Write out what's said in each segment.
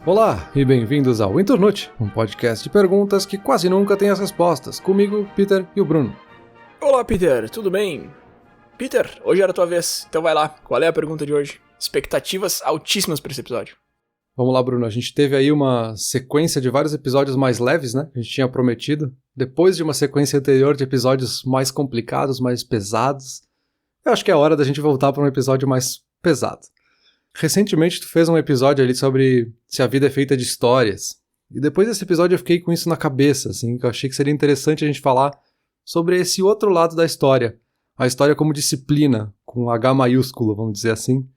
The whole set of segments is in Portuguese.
Olá e bem-vindos ao Internute, um podcast de perguntas que quase nunca tem as respostas. Comigo, Peter e o Bruno. Olá, Peter, tudo bem? Peter, hoje era a tua vez, então vai lá. Qual é a pergunta de hoje? Expectativas altíssimas para esse episódio. Vamos lá, Bruno. A gente teve aí uma sequência de vários episódios mais leves, né? A gente tinha prometido. Depois de uma sequência anterior de episódios mais complicados, mais pesados. Eu acho que é hora da gente voltar para um episódio mais pesado. Recentemente tu fez um episódio ali sobre se a vida é feita de histórias. E depois desse episódio eu fiquei com isso na cabeça, assim, que eu achei que seria interessante a gente falar sobre esse outro lado da história. A história como disciplina, com H maiúsculo, vamos dizer assim.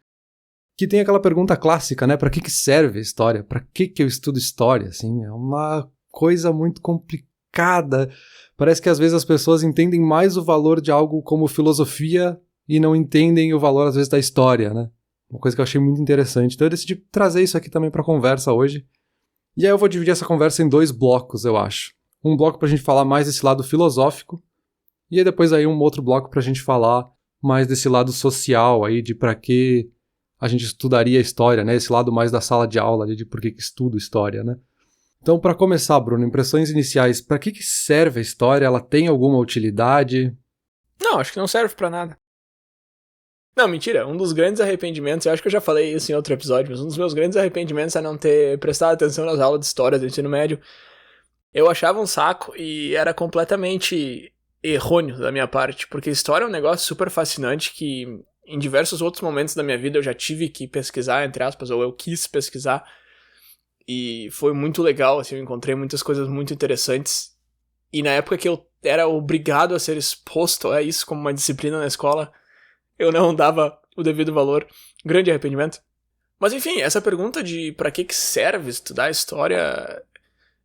Que tem aquela pergunta clássica, né? Pra que serve a história? Pra que eu estudo história? Assim, é uma coisa muito complicada. Parece que às vezes as pessoas entendem mais o valor de algo como filosofia e não entendem o valor, às vezes, da história, né? Uma coisa que eu achei muito interessante. Então eu decidi trazer isso aqui também pra conversa hoje. E aí eu vou dividir essa conversa em 2 blocos, eu acho. Um bloco pra gente falar mais desse lado filosófico. E aí depois aí um outro bloco pra gente falar mais desse lado social aí, de pra que a gente estudaria a história, né? Esse lado mais da sala de aula, ali, de por que estudo história, né? Então, pra começar, Bruno, impressões iniciais. Pra que serve a história? Ela tem alguma utilidade? Não, acho que não serve pra nada. Não, mentira, um dos grandes arrependimentos, eu acho que eu já falei isso em outro episódio, mas um dos meus grandes arrependimentos é não ter prestado atenção nas aulas de história do ensino médio. Eu achava um saco e era completamente errôneo da minha parte, porque história é um negócio super fascinante que em diversos outros momentos da minha vida eu já tive que pesquisar, entre aspas, ou eu quis pesquisar, e foi muito legal, assim, eu encontrei muitas coisas muito interessantes, e na época que eu era obrigado a ser exposto a isso como uma disciplina na escola, eu não dava o devido valor. Grande arrependimento. Mas enfim, essa pergunta de pra que serve estudar história...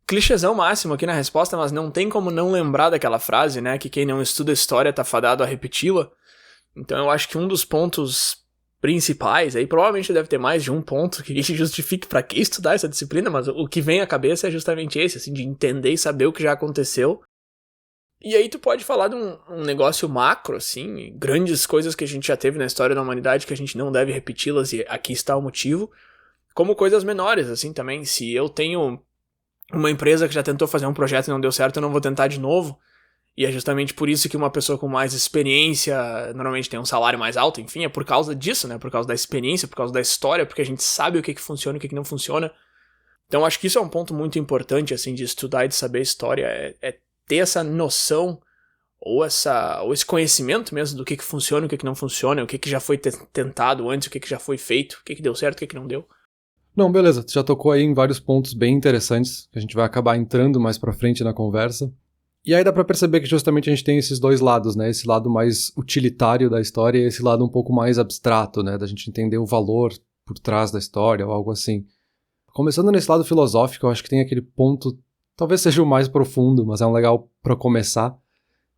Clichêzão máximo aqui na resposta, mas não tem como não lembrar daquela frase, né? Que quem não estuda história tá fadado a repeti-la. Então eu acho que um dos pontos principais, aí provavelmente deve ter mais de um ponto que justifique pra que estudar essa disciplina, mas o que vem à cabeça é justamente esse, assim, de entender e saber o que já aconteceu. E aí tu pode falar de um negócio macro, assim, grandes coisas que a gente já teve na história da humanidade que a gente não deve repeti-las e aqui está o motivo, como coisas menores, assim, também. Se eu tenho uma empresa que já tentou fazer um projeto e não deu certo, eu não vou tentar de novo. E é justamente por isso que uma pessoa com mais experiência normalmente tem um salário mais alto, enfim, é por causa disso, né? Por causa da experiência, por causa da história, porque a gente sabe o que funciona e o que não funciona. Então acho que isso é um ponto muito importante, assim, de estudar e de saber história, é ter essa noção ou esse conhecimento mesmo do que funciona, o que não funciona, o que já foi tentado antes, o que já foi feito, o que deu certo, o que não deu. Não, beleza. Tu já tocou aí em vários pontos bem interessantes, que a gente vai acabar entrando mais pra frente na conversa. E aí dá pra perceber que justamente a gente tem esses 2 lados, né? Esse lado mais utilitário da história e esse lado um pouco mais abstrato, né? Da gente entender o valor por trás da história ou algo assim. Começando nesse lado filosófico, eu acho que tem aquele ponto, talvez seja o mais profundo, mas é um legal pra começar,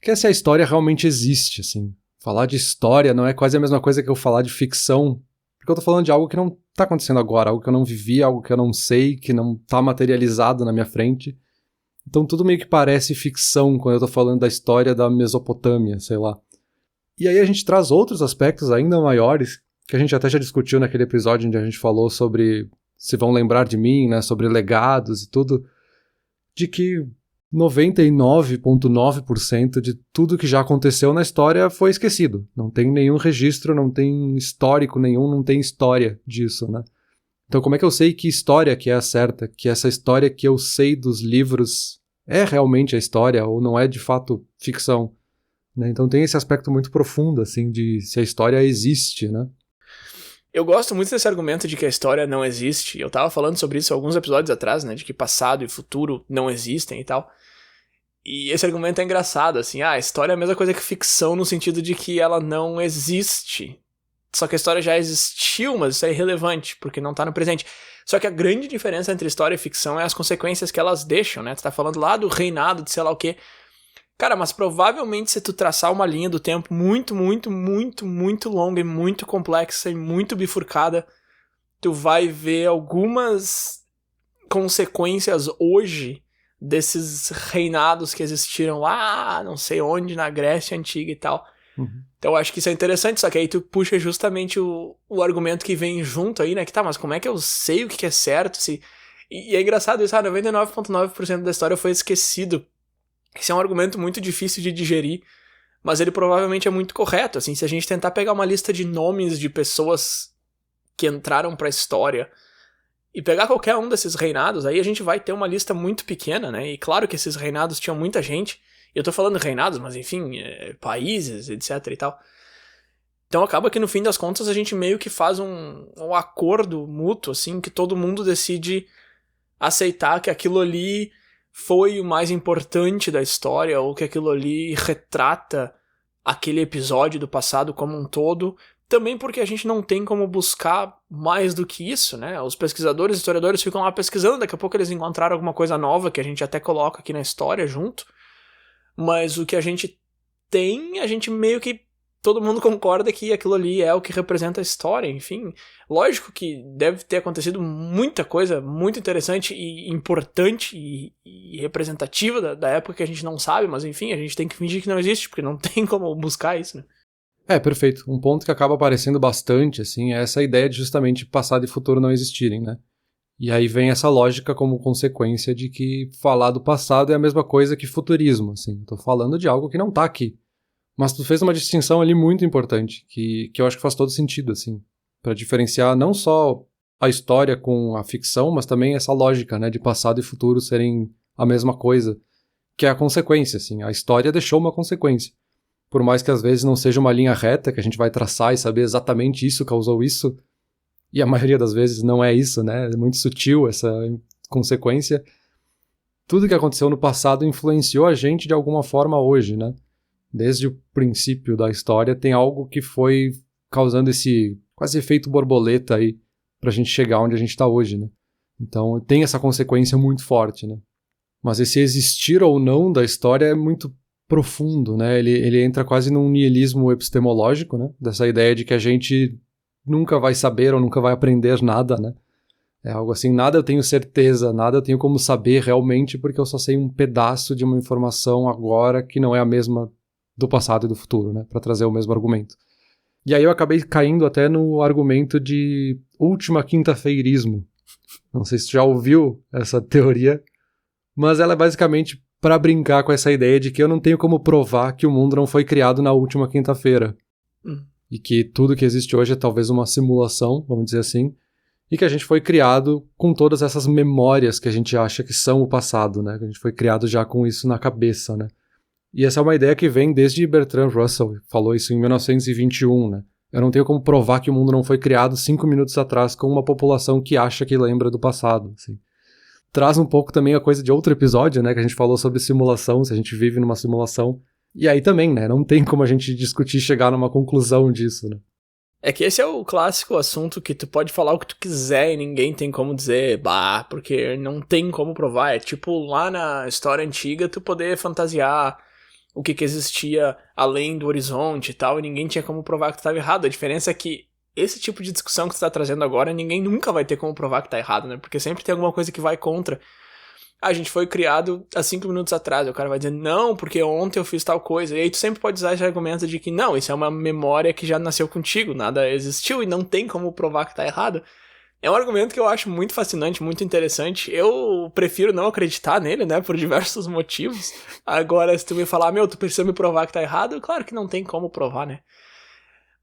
que é se a história realmente existe, assim. Falar de história não é quase a mesma coisa que eu falar de ficção, porque eu tô falando de algo que não tá acontecendo agora, algo que eu não vivi, algo que eu não sei, que não tá materializado na minha frente. Então tudo meio que parece ficção quando eu tô falando da história da Mesopotâmia, sei lá. E aí a gente traz outros aspectos ainda maiores, que a gente até já discutiu naquele episódio onde a gente falou sobre se vão lembrar de mim, né, sobre legados e tudo, de que 99,9% de tudo que já aconteceu na história foi esquecido. Não tem nenhum registro, não tem histórico nenhum, não tem história disso, né? Então como é que eu sei que história que é a certa? Que essa história que eu sei dos livros é realmente a história ou não é de fato ficção? Né? Então tem esse aspecto muito profundo, assim, de se a história existe, né? Eu gosto muito desse argumento de que a história não existe. Eu tava falando sobre isso alguns episódios atrás, né? De que passado e futuro não existem e tal. E esse argumento é engraçado, assim. A história é a mesma coisa que ficção no sentido de que ela não existe. Só que a história já existiu, mas isso é irrelevante, porque não tá no presente. Só que a grande diferença entre história e ficção é as consequências que elas deixam, né? Tu tá falando lá do reinado de sei lá o quê. Cara, mas provavelmente se tu traçar uma linha do tempo muito, muito, muito, muito longa e muito complexa e muito bifurcada, tu vai ver algumas consequências hoje desses reinados que existiram lá, não sei onde, na Grécia Antiga e tal. Uhum. Então eu acho que isso é interessante, só que aí tu puxa justamente o argumento que vem junto aí, né? Que tá, mas como é que eu sei o que é certo? Se E é engraçado isso, 99,9% da história foi esquecido. Esse é um argumento muito difícil de digerir, mas ele provavelmente é muito correto, assim, se a gente tentar pegar uma lista de nomes de pessoas que entraram pra história e pegar qualquer um desses reinados, aí a gente vai ter uma lista muito pequena, né? E claro que esses reinados tinham muita gente. Eu tô falando reinados, mas enfim, países, etc e tal. Então acaba que no fim das contas a gente meio que faz um acordo mútuo, assim, que todo mundo decide aceitar que aquilo ali foi o mais importante da história, ou que aquilo ali retrata aquele episódio do passado como um todo. Também porque a gente não tem como buscar mais do que isso, né? Os pesquisadores, historiadores ficam lá pesquisando, daqui a pouco eles encontraram alguma coisa nova que a gente até coloca aqui na história junto. Mas o que a gente tem, a gente meio que todo mundo concorda que aquilo ali é o que representa a história, enfim. Lógico que deve ter acontecido muita coisa muito interessante e importante e representativa da época que a gente não sabe, mas enfim, a gente tem que fingir que não existe, porque não tem como buscar isso, né? Perfeito. Um ponto que acaba aparecendo bastante, assim, é essa ideia de justamente passado e futuro não existirem, né? E aí vem essa lógica como consequência de que falar do passado é a mesma coisa que futurismo, assim. Tô falando de algo que não tá aqui. Mas tu fez uma distinção ali muito importante, que eu acho que faz todo sentido, assim, para diferenciar não só a história com a ficção, mas também essa lógica, né, de passado e futuro serem a mesma coisa, que é a consequência, assim. A história deixou uma consequência. Por mais que às vezes não seja uma linha reta, que a gente vai traçar e saber exatamente isso causou isso, e a maioria das vezes não é isso, né? É muito sutil essa consequência. Tudo que aconteceu no passado influenciou a gente de alguma forma hoje, né? Desde o princípio da história tem algo que foi causando esse quase efeito borboleta aí pra gente chegar onde a gente tá hoje, né? Então tem essa consequência muito forte, né? Mas esse existir ou não da história é muito profundo, né? Ele entra quase num niilismo epistemológico, né? Dessa ideia de que a gente nunca vai saber ou nunca vai aprender nada, né? É algo assim, nada eu tenho certeza, nada eu tenho como saber realmente porque eu só sei um pedaço de uma informação agora que não é a mesma do passado e do futuro, né? Para trazer o mesmo argumento. E aí eu acabei caindo até no argumento de última quinta-feirismo. Não sei se tu já ouviu essa teoria, mas ela é basicamente para brincar com essa ideia de que eu não tenho como provar que o mundo não foi criado na última quinta-feira. E que tudo que existe hoje é talvez uma simulação, vamos dizer assim, e que a gente foi criado com todas essas memórias que a gente acha que são o passado, né? Que a gente foi criado já com isso na cabeça, né? E essa é uma ideia que vem desde Bertrand Russell, falou isso em 1921, né? Eu não tenho como provar que o mundo não foi criado 5 minutos atrás com uma população que acha que lembra do passado, assim. Traz um pouco também a coisa de outro episódio, né? Que a gente falou sobre simulação, se a gente vive numa simulação. E aí também, né? Não tem como a gente discutir e chegar numa conclusão disso, né? É que esse é o clássico assunto que tu pode falar o que tu quiser e ninguém tem como dizer, porque não tem como provar. É tipo lá na história antiga tu poder fantasiar o que existia além do horizonte e tal, e ninguém tinha como provar que tu estava errado. A diferença é que esse tipo de discussão que tu tá trazendo agora, ninguém nunca vai ter como provar que tá errado, né? Porque sempre tem alguma coisa que vai contra. A gente foi criado há 5 minutos atrás. O cara vai dizer, não, porque ontem eu fiz tal coisa. E aí tu sempre pode usar esse argumento de que, não, isso é uma memória que já nasceu contigo, nada existiu e não tem como provar que tá errado. É um argumento que eu acho muito fascinante, muito interessante. Eu prefiro não acreditar nele, né, por diversos motivos. Agora, se tu me falar, tu precisa me provar que tá errado, claro que não tem como provar, né?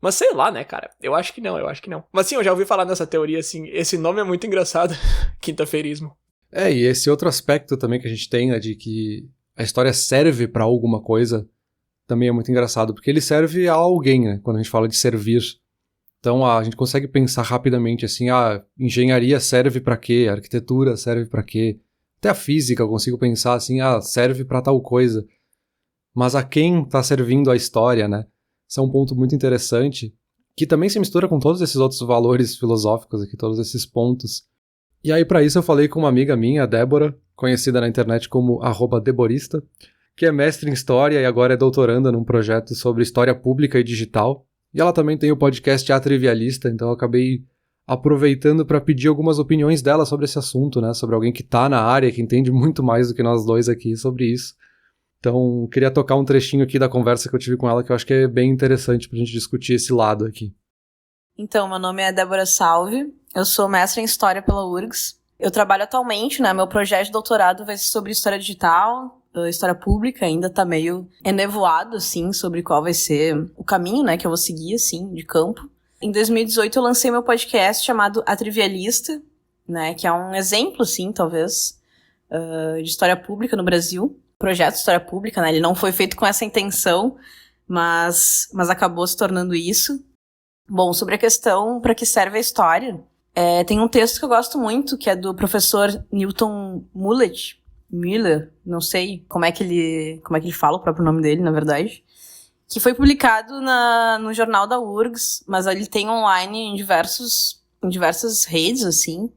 Mas sei lá, né, cara? Eu acho que não. Mas sim, eu já ouvi falar nessa teoria, assim, esse nome é muito engraçado, quinta-feirismo. E esse outro aspecto também que a gente tem, né, de que a história serve pra alguma coisa, também é muito engraçado, porque ele serve a alguém, né, quando a gente fala de servir. Então a gente consegue pensar rapidamente assim, engenharia serve pra quê? A arquitetura serve pra quê? Até a física eu consigo pensar assim, serve pra tal coisa. Mas a quem tá servindo a história, né? Isso é um ponto muito interessante, que também se mistura com todos esses outros valores filosóficos aqui, todos esses pontos. E aí pra isso eu falei com uma amiga minha, a Débora, conhecida na internet como @deborista, que é mestre em História e agora é doutoranda num projeto sobre História Pública e Digital. E ela também tem o podcast A Trivialista, então eu acabei aproveitando para pedir algumas opiniões dela sobre esse assunto, né? Sobre alguém que tá na área, que entende muito mais do que nós dois aqui sobre isso. Então, queria tocar um trechinho aqui da conversa que eu tive com ela, que eu acho que é bem interessante pra gente discutir esse lado aqui. Então, meu nome é Débora Salve, eu sou mestre em História pela URGS Eu trabalho atualmente, né? Meu projeto de doutorado vai ser sobre história digital, história pública, ainda tá meio enevoado, assim, sobre qual vai ser o caminho, né, que eu vou seguir, assim, de campo. Em 2018 eu lancei meu podcast chamado A Trivialista, né, que é um exemplo, assim, talvez, de história pública no Brasil. Projeto de história pública, né, ele não foi feito com essa intenção, mas acabou se tornando isso. Bom, sobre a questão para que serve a história, tem um texto que eu gosto muito, que é do professor Newton Müller, não sei como é que ele fala o próprio nome dele, na verdade, que foi publicado no jornal da URGS, mas ele tem online em diversas redes, assim,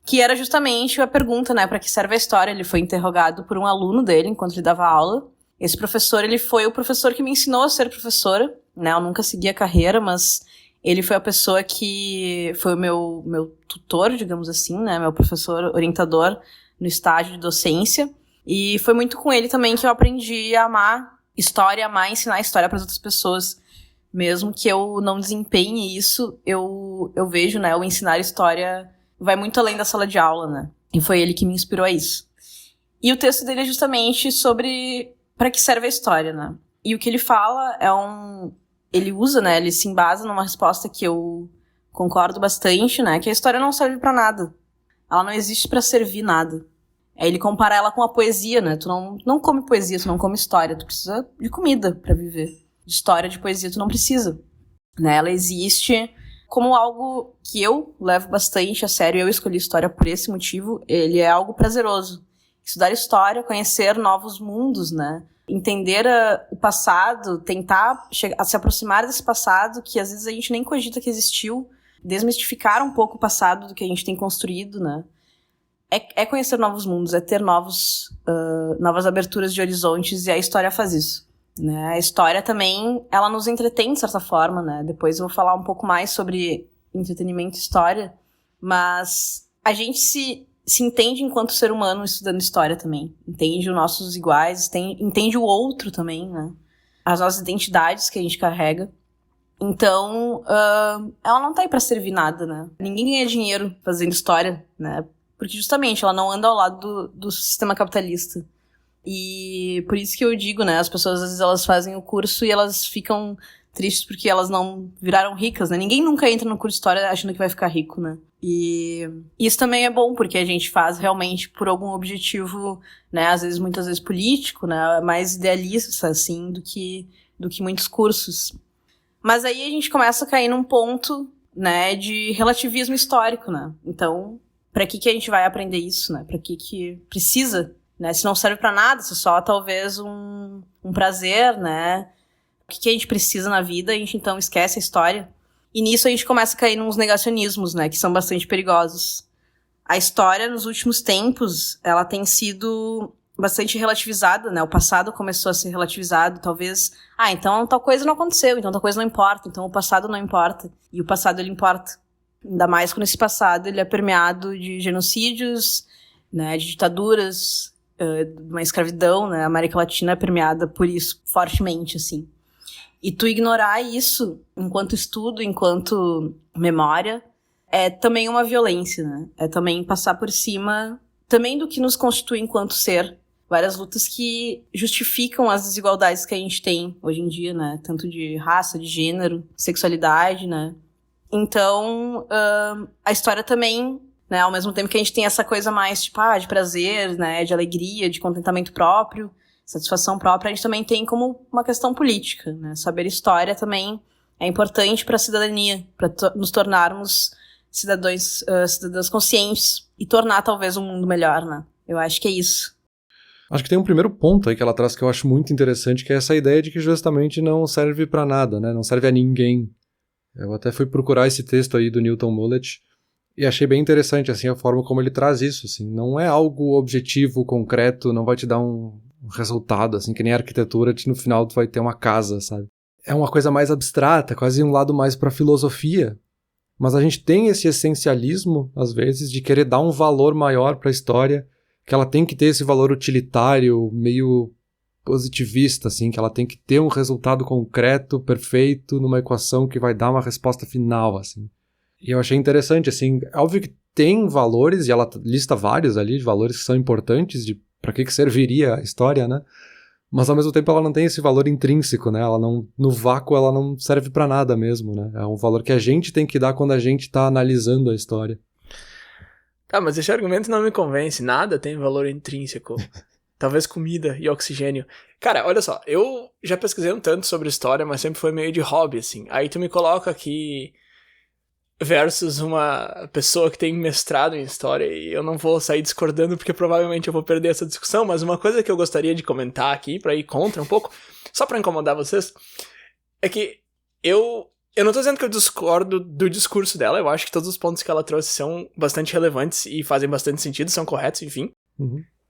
que era justamente a pergunta, né, para que serve a história. Ele foi interrogado por um aluno dele enquanto ele dava aula. Esse professor, ele foi o professor que me ensinou a ser professora, né, eu nunca segui a carreira, mas ele foi a pessoa que foi o meu tutor, digamos assim, né, meu professor orientador no estágio de docência, e foi muito com ele também que eu aprendi a amar história, amar ensinar história para as outras pessoas. Mesmo que eu não desempenhe isso, eu vejo, né, o ensinar história vai muito além da sala de aula, né, e foi ele que me inspirou a isso. E o texto dele é justamente sobre para que serve a história, né, e o que ele fala ele usa, né, ele se embasa numa resposta que eu concordo bastante, né, que a história não serve para nada. Ela não existe para servir nada. Ele compara ela com a poesia, né? Tu não come poesia, tu não come história. Tu precisa de comida para viver. De história, de poesia, tu não precisa. Né? Ela existe como algo que eu levo bastante a sério. Eu escolhi história por esse motivo. Ele é algo prazeroso. Estudar história, conhecer novos mundos, né? Entender o passado, tentar se aproximar desse passado que às vezes a gente nem cogita que existiu. Desmistificar um pouco o passado do que a gente tem construído, né? É conhecer novos mundos, é ter novas aberturas de horizontes, e a história faz isso, né? A história também, ela nos entretém de certa forma, né? Depois eu vou falar um pouco mais sobre entretenimento e história, mas a gente se entende enquanto ser humano estudando história também. Entende os nossos iguais, entende o outro também, né? As nossas identidades que a gente carrega. Então, ela não tá aí pra servir nada, né? Ninguém ganha dinheiro fazendo história, né? Porque justamente ela não anda ao lado do sistema capitalista. E por isso que eu digo, né? As pessoas às vezes elas fazem o curso e elas ficam tristes porque elas não viraram ricas, né? Ninguém nunca entra no curso de história achando que vai ficar rico, né? E isso também é bom, porque a gente faz realmente por algum objetivo, né? Às vezes, muitas vezes político, né? Mais idealista, assim, do que muitos cursos. Mas aí a gente começa a cair num ponto, né? De relativismo histórico, né? Então, pra que a gente vai aprender isso, né? Pra que precisa, né? Se não serve pra nada, se só talvez um prazer, né? O que a gente precisa na vida, a gente então esquece a história. E nisso a gente começa a cair nos negacionismos, né? Que são bastante perigosos. A história, nos últimos tempos, ela tem sido bastante relativizada, né? O passado começou a ser relativizado, talvez... então tal coisa não aconteceu, então tal coisa não importa, então o passado não importa. E o passado, ele importa. Ainda mais quando esse passado ele é permeado de genocídios, né, de ditaduras, de uma escravidão, né? A América Latina é permeada por isso fortemente, assim. E tu ignorar isso enquanto estudo, enquanto memória, é também uma violência, né? É também passar por cima também do que nos constitui enquanto ser. Várias lutas que justificam as desigualdades que a gente tem hoje em dia, né? Tanto de raça, de gênero, sexualidade, né? Então, a história também, né, ao mesmo tempo que a gente tem essa coisa mais, tipo, de prazer, né, de alegria, de contentamento próprio, satisfação própria, a gente também tem como uma questão política, né? Saber história também é importante para a cidadania, para nos tornarmos cidadãos conscientes e tornar talvez um mundo melhor, né? Eu acho que é isso. Acho que tem um primeiro ponto aí que ela traz que eu acho muito interessante, que é essa ideia de que justamente não serve para nada, né? Não serve a ninguém. Eu até fui procurar esse texto aí do Newton Müller e achei bem interessante, assim, a forma como ele traz isso, assim. Não é algo objetivo, concreto, não vai te dar um resultado, assim, que nem a arquitetura, no final tu vai ter uma casa, sabe? É uma coisa mais abstrata, quase um lado mais pra filosofia. Mas a gente tem esse essencialismo, às vezes, de querer dar um valor maior pra história, que ela tem que ter esse valor utilitário, meio positivista, assim, que ela tem que ter um resultado concreto, perfeito, numa equação que vai dar uma resposta final, assim. E eu achei interessante, assim, óbvio que tem valores, e ela lista vários ali, de valores que são importantes, de para que serviria a história, né? Mas ao mesmo tempo ela não tem esse valor intrínseco, né? Ela não, no vácuo ela não serve pra nada mesmo, né? É um valor que a gente tem que dar quando a gente tá analisando a história. Tá, mas esse argumento não me convence. Nada tem valor intrínseco. Talvez comida e oxigênio. Cara, olha só, eu já pesquisei um tanto sobre história, mas sempre foi meio de hobby, assim. Aí tu me coloca aqui versus uma pessoa que tem mestrado em história, e eu não vou sair discordando porque provavelmente eu vou perder essa discussão, mas uma coisa que eu gostaria de comentar aqui, pra ir contra um pouco, só pra incomodar vocês, é que eu não tô dizendo que eu discordo do discurso dela, eu acho que todos os pontos que ela trouxe são bastante relevantes e fazem bastante sentido, são corretos, enfim.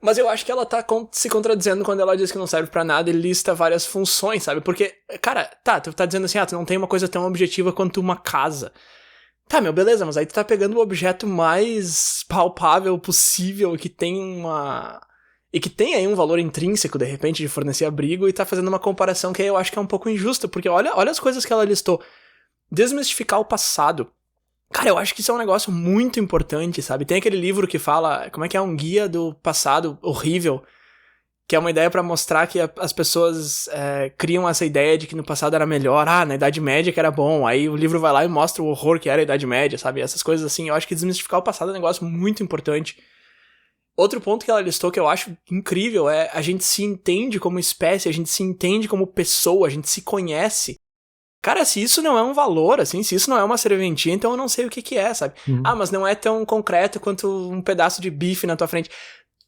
Mas eu acho que ela tá se contradizendo quando ela diz que não serve pra nada e lista várias funções, sabe? Porque, cara, tu tá dizendo assim, tu não tem uma coisa tão objetiva quanto uma casa. Tá, beleza, mas aí tu tá pegando o objeto mais palpável possível e que tem aí um valor intrínseco, de repente, de fornecer abrigo, e tá fazendo uma comparação que eu acho que é um pouco injusta, porque olha as coisas que ela listou. Desmistificar o passado. Cara, eu acho que isso é um negócio muito importante, sabe? Tem aquele livro que fala, como é que é, um guia do passado horrível, que é uma ideia pra mostrar que as pessoas criam essa ideia de que no passado era melhor, na Idade Média que era bom, aí o livro vai lá e mostra o horror que era a Idade Média, sabe? Essas coisas assim, eu acho que desmistificar o passado é um negócio muito importante. Outro ponto que ela listou que eu acho incrível é a gente se entende como espécie, a gente se entende como pessoa, a gente se conhece. Cara, se isso não é um valor, assim, se isso não é uma serventia, então eu não sei o que é, sabe? Mas não é tão concreto quanto um pedaço de bife na tua frente.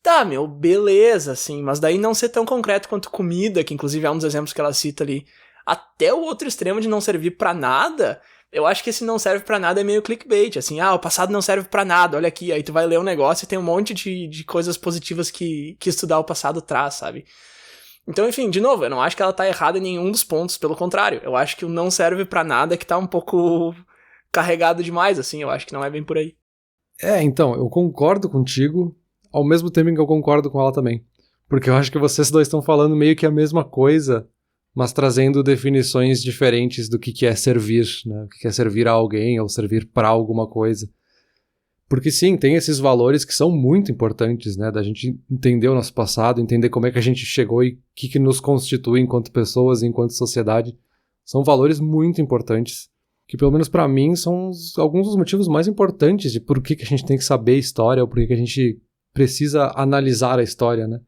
Tá, beleza, assim, mas daí não ser tão concreto quanto comida, que inclusive é um dos exemplos que ela cita ali, até o outro extremo de não servir pra nada, eu acho que esse não serve pra nada é meio clickbait, assim, o passado não serve pra nada, olha aqui, aí tu vai ler um negócio e tem um monte de coisas positivas que estudar o passado traz, sabe? Então, enfim, de novo, eu não acho que ela tá errada em nenhum dos pontos, pelo contrário, eu acho que o não serve pra nada é que tá um pouco carregado demais, assim, eu acho que não é bem por aí. Então, eu concordo contigo, ao mesmo tempo em que eu concordo com ela também. Porque eu acho que vocês dois estão falando meio que a mesma coisa, mas trazendo definições diferentes do que é servir, né? O que é servir a alguém ou servir para alguma coisa. Porque sim, tem esses valores que são muito importantes, né? Da gente entender o nosso passado, entender como é que a gente chegou e o que nos constitui enquanto pessoas, enquanto sociedade. São valores muito importantes, que pelo menos para mim são alguns dos motivos mais importantes de por que a gente tem que saber história ou por que a gente precisa analisar a história, né?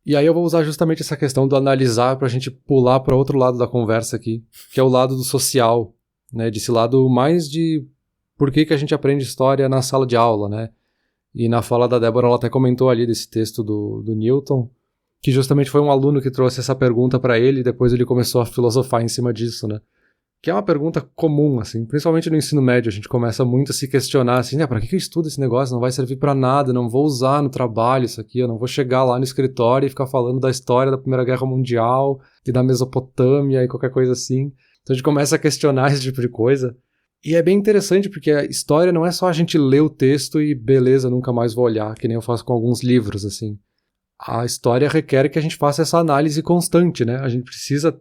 E aí eu vou usar justamente essa questão do analisar pra gente pular para outro lado da conversa aqui, que é o lado do social, né? Desse lado mais de por que a gente aprende história na sala de aula, né? E na fala da Débora ela até comentou ali desse texto do Newton, que justamente foi um aluno que trouxe essa pergunta pra ele e depois ele começou a filosofar em cima disso, né? Que é uma pergunta comum, assim, principalmente no ensino médio, a gente começa muito a se questionar, assim, pra que eu estudo esse negócio? Não vai servir pra nada, não vou usar no trabalho isso aqui, eu não vou chegar lá no escritório e ficar falando da história da Primeira Guerra Mundial e da Mesopotâmia e qualquer coisa assim. Então a gente começa a questionar esse tipo de coisa. E é bem interessante porque a história não é só a gente ler o texto e beleza, nunca mais vou olhar, que nem eu faço com alguns livros, assim. A história requer que a gente faça essa análise constante, né? A gente precisa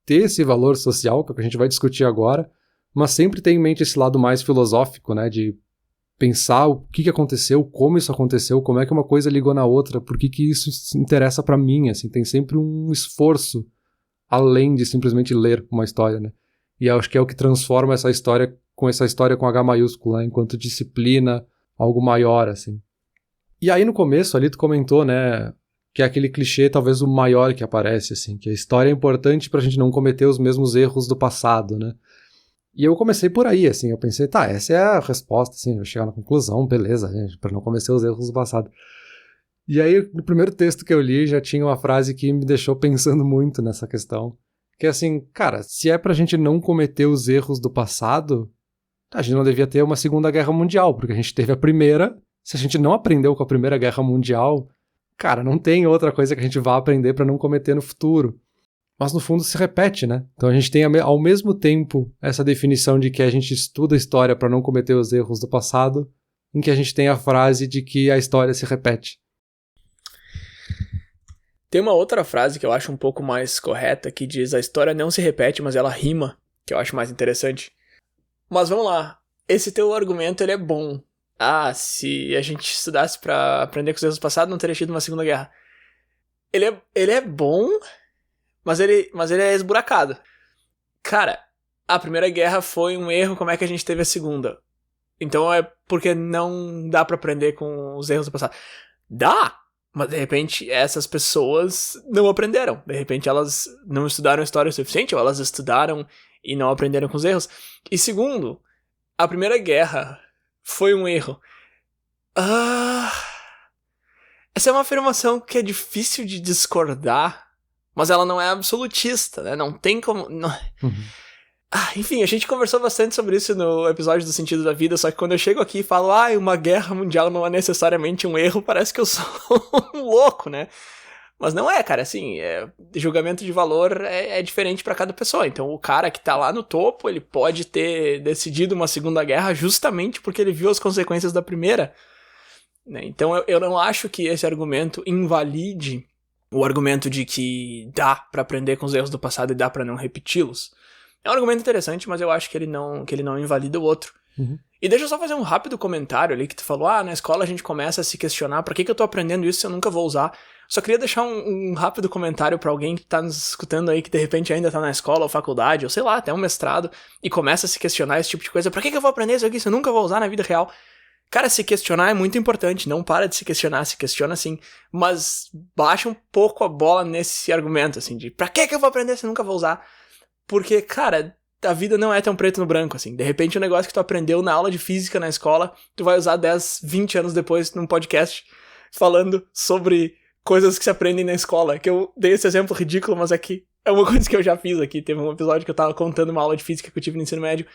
ter esse valor social, que é o que a gente vai discutir agora, mas sempre ter em mente esse lado mais filosófico, né, de pensar o que aconteceu, como isso aconteceu, como é que uma coisa ligou na outra, por que isso interessa pra mim, assim, tem sempre um esforço além de simplesmente ler uma história, né, e acho que é o que transforma essa história com H maiúsculo, né, enquanto disciplina, algo maior, assim. E aí no começo ali tu comentou, né, que é aquele clichê talvez o maior que aparece, assim, que a história é importante pra gente não cometer os mesmos erros do passado, né? E eu comecei por aí, assim, eu pensei, essa é a resposta, assim, eu vou chegar na conclusão, beleza, gente, pra não cometer os erros do passado. E aí, no primeiro texto que eu li, já tinha uma frase que me deixou pensando muito nessa questão, que é assim, cara, se é pra gente não cometer os erros do passado, a gente não devia ter uma Segunda Guerra Mundial, porque a gente teve a primeira, se a gente não aprendeu com a Primeira Guerra Mundial, cara, não tem outra coisa que a gente vá aprender para não cometer no futuro. Mas no fundo se repete, né? Então a gente tem ao mesmo tempo essa definição de que a gente estuda a história para não cometer os erros do passado, em que a gente tem a frase de que a história se repete. Tem uma outra frase que eu acho um pouco mais correta, que diz: a história não se repete, mas ela rima, que eu acho mais interessante. Mas vamos lá, esse teu argumento ele é bom, Se a gente estudasse pra aprender com os erros do passado, não teria tido uma Segunda Guerra. Ele é bom, mas ele é esburacado. Cara, a Primeira Guerra foi um erro, como é que a gente teve a Segunda? Então é porque não dá pra aprender com os erros do passado. Dá! Mas de repente essas pessoas não aprenderam. De repente elas não estudaram história o suficiente, ou elas estudaram e não aprenderam com os erros. E segundo, a Primeira Guerra foi um erro. Essa é uma afirmação que é difícil de discordar, mas ela não é absolutista, né? Não tem como... Não... Enfim, a gente conversou bastante sobre isso no episódio do Sentido da Vida, só que quando eu chego aqui e falo, uma guerra mundial não é necessariamente um erro, parece que eu sou um louco, né? Mas não é, cara, assim, julgamento de valor é diferente pra cada pessoa. Então o cara que tá lá no topo, ele pode ter decidido uma Segunda Guerra justamente porque ele viu as consequências da primeira, né? Então eu não acho que esse argumento invalide o argumento de que dá pra aprender com os erros do passado e dá pra não repeti-los. É um argumento interessante, mas eu acho que ele não invalida o outro. E deixa eu só fazer um rápido comentário ali, que tu falou, na escola a gente começa a se questionar, pra que eu tô aprendendo isso se eu nunca vou usar? Só queria deixar um rápido comentário pra alguém que tá nos escutando aí, que de repente ainda tá na escola ou faculdade, ou sei lá, até um mestrado, e começa a se questionar esse tipo de coisa. Pra que eu vou aprender isso aqui se eu nunca vou usar na vida real? Cara, se questionar é muito importante, não para de se questionar, se questiona sim, mas baixa um pouco a bola nesse argumento, assim, de pra que eu vou aprender se eu nunca vou usar? Porque, cara, a vida não é tão preto no branco, assim. De repente, um negócio que tu aprendeu na aula de física na escola, tu vai usar 10, 20 anos depois num podcast falando sobre coisas que se aprendem na escola. Que eu dei esse exemplo ridículo, mas aqui é uma coisa que eu já fiz aqui. Teve um episódio que eu tava contando uma aula de física que eu tive no ensino médio.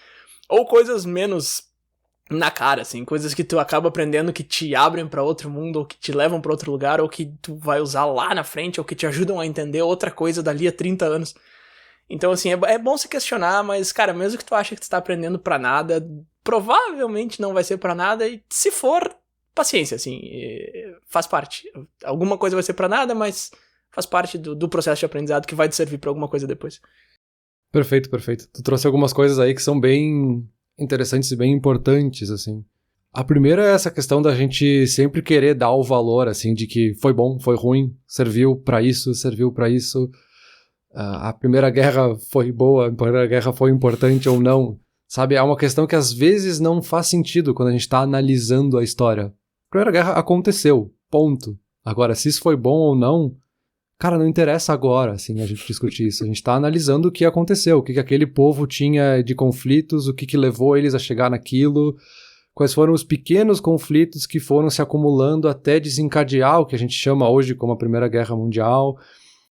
Ou coisas menos na cara, assim. Coisas que tu acaba aprendendo que te abrem pra outro mundo, ou que te levam pra outro lugar, ou que tu vai usar lá na frente, ou que te ajudam a entender outra coisa dali a 30 anos. Então, assim, é bom se questionar, mas, cara, mesmo que tu ache que tu tá aprendendo pra nada, provavelmente não vai ser pra nada, e se for, paciência, assim, faz parte. Alguma coisa vai ser pra nada, mas faz parte do processo de aprendizado que vai te servir pra alguma coisa depois. Perfeito. Tu trouxe algumas coisas aí que são bem interessantes e bem importantes, assim. A primeira é essa questão da gente sempre querer dar o valor, assim, de que foi bom, foi ruim, serviu pra isso, a Primeira Guerra foi boa, a Primeira Guerra foi importante ou não, sabe? É uma questão que às vezes não faz sentido quando a gente tá analisando a história. A Primeira Guerra aconteceu, ponto. Agora, se isso foi bom ou não, cara, não interessa agora, assim, a gente discutir isso. A gente tá analisando o que aconteceu, o que aquele povo tinha de conflitos, o que levou eles a chegar naquilo, quais foram os pequenos conflitos que foram se acumulando até desencadear o que a gente chama hoje como a Primeira Guerra Mundial.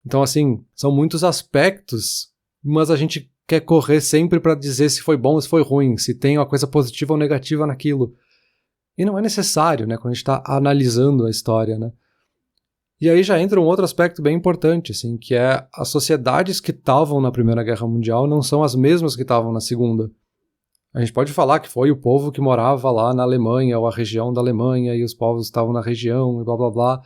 Então, assim, são muitos aspectos, mas a gente quer correr sempre para dizer se foi bom ou se foi ruim, se tem uma coisa positiva ou negativa naquilo. E não é necessário, né, quando a gente está analisando a história, né. E aí já entra um outro aspecto bem importante, assim, que é as sociedades que estavam na Primeira Guerra Mundial não são as mesmas que estavam na Segunda. A gente pode falar que foi o povo que morava lá na Alemanha, ou a região da Alemanha, e os povos estavam na região, e blá blá blá,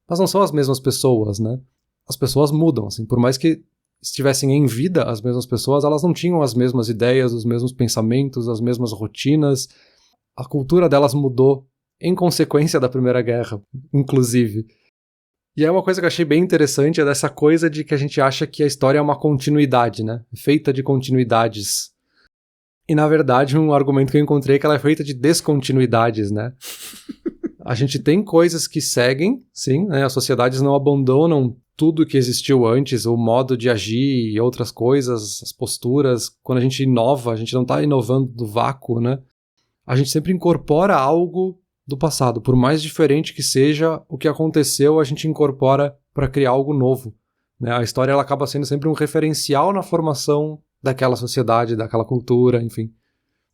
mas não são as mesmas pessoas, né. As pessoas mudam, assim, por mais que estivessem em vida as mesmas pessoas, elas não tinham as mesmas ideias, os mesmos pensamentos, as mesmas rotinas. A cultura delas mudou em consequência da Primeira Guerra, inclusive. E é uma coisa que eu achei bem interessante, é dessa coisa de que a gente acha que a história é uma continuidade, né? Feita de continuidades. E, na verdade, um argumento que eu encontrei é que ela é feita de descontinuidades, né? A gente tem coisas que seguem, sim, né? As sociedades não abandonam tudo que existiu antes, o modo de agir e outras coisas, as posturas. Quando a gente inova, a gente não está inovando do vácuo, né? A gente sempre incorpora algo do passado. Por mais diferente que seja o que aconteceu, a gente incorpora para criar algo novo, né? A história ela acaba sendo sempre um referencial na formação daquela sociedade, daquela cultura, enfim.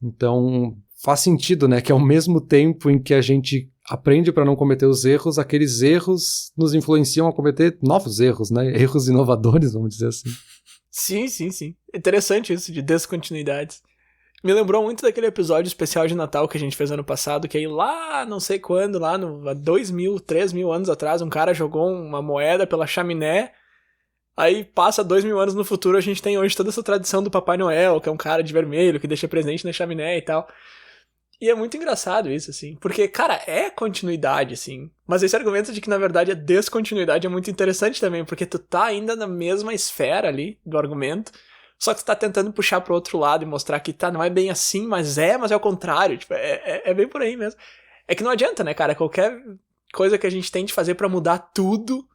Então, faz sentido, né? Que ao mesmo tempo em que a gente aprende para não cometer os erros, aqueles erros nos influenciam a cometer novos erros, né? Erros inovadores, vamos dizer assim. Sim. Interessante isso de descontinuidades. Me lembrou muito daquele episódio especial de Natal que a gente fez ano passado, que aí lá, não sei quando, lá há 2.000, 3.000 anos atrás, um cara jogou uma moeda pela chaminé, aí passa 2.000 anos no futuro, a gente tem hoje toda essa tradição do Papai Noel, que é um cara de vermelho, que deixa presente na chaminé e tal. E é muito engraçado isso, assim, porque, cara, é continuidade, assim, mas esse argumento de que, na verdade, a descontinuidade é muito interessante também, porque tu tá ainda na mesma esfera ali do argumento, só que tu tá tentando puxar pro outro lado e mostrar que, tá, não é bem assim, mas é o contrário, tipo, é bem por aí mesmo. É que não adianta, né, cara, qualquer coisa que a gente tente fazer pra mudar tudo,